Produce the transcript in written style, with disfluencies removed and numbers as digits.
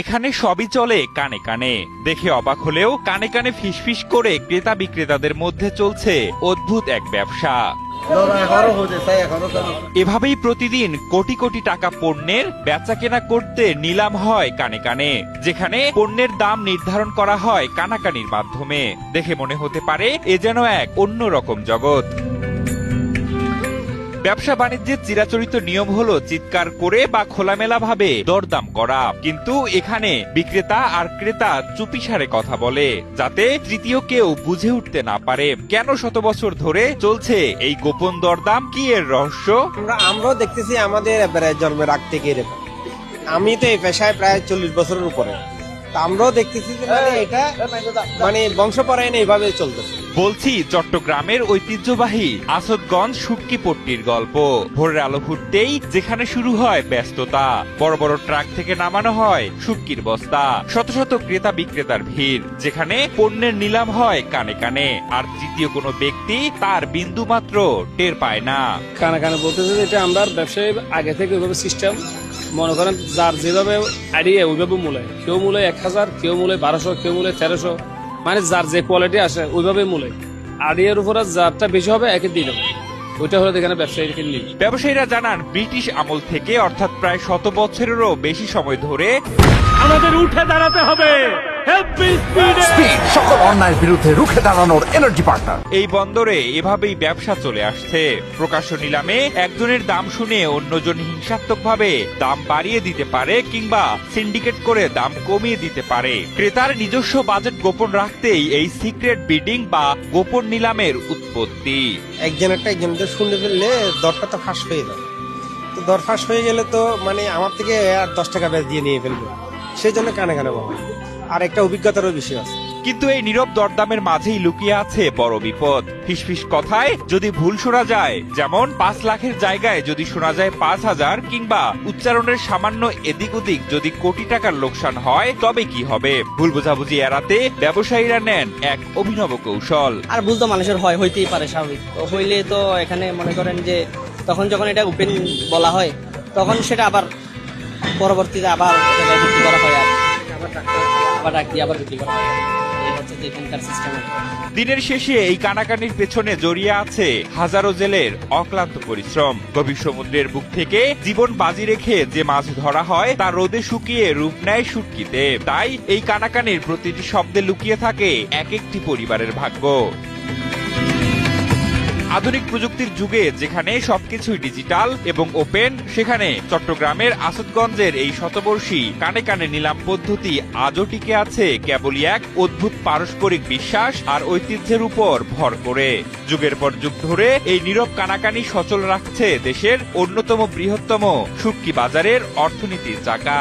এখানে সবই চলে কানে কানে। দেখে অবাক হলেও কানে কানে ফিসফিস করে ক্রেতা বিক্রেতাদের মধ্যে চলছে অদ্ভুত এক ব্যবসা। এভাবেই প্রতিদিন কোটি কোটি টাকা পণ্যের বেচা কেনা করতে নিলাম হয় কানে কানে, যেখানে পণ্যের দাম নির্ধারণ করা হয় কানাকানির মাধ্যমে। দেখে মনে হতে পারে এ যেন এক অন্যরকম জগৎ। ব্যবসা বাণিজ্যের চিরাচরিত নিয়ম হলো চিৎকার করে বা খোলামেলা ভাবে দরদাম করা, কিন্তু এখানে বিক্রেতা আর ক্রেতা চুপিসারে কথা বলে, যাতে তৃতীয় কেউ বুঝে উঠতে না পারে কেন শত বছর ধরে চলছে এই গোপন দরদাম, কি এর রহস্য। আমরাও দেখতেছি আমাদের জন্মের আগ থেকে এরকম। আমি তো এই পেশায় প্রায় 40 বছরের উপরে, আমরাও দেখতেছি যে এটা বংশ পরায়ণ এইভাবে চলতেছে। বলছি চট্টগ্রামের ঐতিহ্যবাহী আসাদগঞ্জ শুটকি পট্টির গল্প। ভোরের আলো ফুটতেই যেখানে শুরু হয় ব্যস্ততা, বড় বড় ট্রাক থেকে নামানো হয় শুটকির বস্তা, শত শত ক্রেতা বিক্রেতার ভিড়, যেখানে পণ্যের নিলাম হয় কানে কানে, আর তৃতীয় কোনো ব্যক্তি তার বিন্দু মাত্র টের পায় না। কানে কানে বলতেছে এটা আমরা ব্যবসায়ী আগে থেকে ওইভাবে সিস্টেম, মনে করেন যার যেভাবে আইডিয়া ওইভাবে মূলায়, কেউ মূলায় 1000, কেউ মূলায় 1200, কেউ মূলায় 1300, মানে যার যে কোয়ালিটি আসে ওইভাবে মূলায়। আইডিয়ার উপরে যারটা বেশি হবে একে দিল, ওইটা হলো এখানে ব্যবসায়ীকে নিল। ব্যবসায়ীরা জানান ব্রিটিশ আমল থেকে, অর্থাৎ প্রায় 100 বছরেরও বেশি সময় ধরে আমাদের উঠে দাঁড়াতে হবে। সকল অন্যায়ের বিরুদ্ধে রুখে দাঁড়ানোর এনার্জি পার্টনার। এই বন্দরে এভাবেই ব্যবসা চলে আসছে। প্রকাশ্য নিলামে একজনের দাম শুনে অন্যজন হিংসাত্মকভাবে দাম বাড়িয়ে দিতে পারে কিংবা সিন্ডিকেট করে দাম কমিয়ে দিতে পারে। ক্রেতার নিজস্ব বাজেট গোপন রাখতেই এই সিক্রেট বিডিং বা গোপন নিলামের উৎপত্তি। একজনের শুনে ফেললে দরটা তো ফাঁস হয়ে যায়, তো দর ফাঁস হয়ে গেলে তো আমার থেকে আর 10 টাকা বেশ দিয়ে নিয়ে ফেলবে, সেই জন্য কানে কানে বলা। আর একটা অভিজ্ঞতারও বিষয় আছে। কিন্তু এই নীরব দরদামের মাঝেই লুকিয়ে আছে বড় বিপদ। ফিসফিস কথায় যদি ভুল শোনা যায়, যেমন 5 লাখের জায়গায় যদি শোনা যায় 5000, কিংবা উচ্চারণের সামান্য এদিক ওদিক যদি কোটি টাকার লোকসান হয়, তবে কি হবে? ভুল বোঝাবুঝি এড়াতে ব্যবসায়ীরা নেন এক অভিনব কৌশল। আর ভুল তো মানুষের হইতেই পারে, স্বাভাবিক। হইলে তো এখানে মনে করেন যে তখন যখন এটা ওপেন বলা হয়, তখন সেটা আবার পরবর্তীতে আবার বিক্রি করা হয়, আবার বিক্রি করা হয়। দিনের শেষে এই কানাকানির পেছনে জড়িয়ে আছে হাজারো জেলের অক্লান্ত পরিশ্রম। গভীর সমুদ্রের বুক থেকে জীবন বাজি রেখে যে মাছ ধরা হয় তা রোদে শুকিয়ে রূপ নেয় শুটকিতে। তাই এই কানাকানির প্রতিটি শব্দে লুকিয়ে থাকে এক একটি পরিবারের ভাগ্য। আধুনিক প্রযুক্তির যুগে যেখানে সবকিছুই ডিজিটাল এবং ওপেন, সেখানে চট্টগ্রামের আসাদগঞ্জের এই শতবর্ষী কানে কানে নিলাম পদ্ধতি আজও টিকে আছে কেবলই এক অদ্ভুত পারস্পরিক বিশ্বাস আর ঐতিহ্যের উপর ভর করে। যুগের পর যুগ ধরে এই নীরব কানাকানি সচল রাখছে দেশের অন্যতম বৃহত্তম শুটকি বাজারের অর্থনীতির চাকা।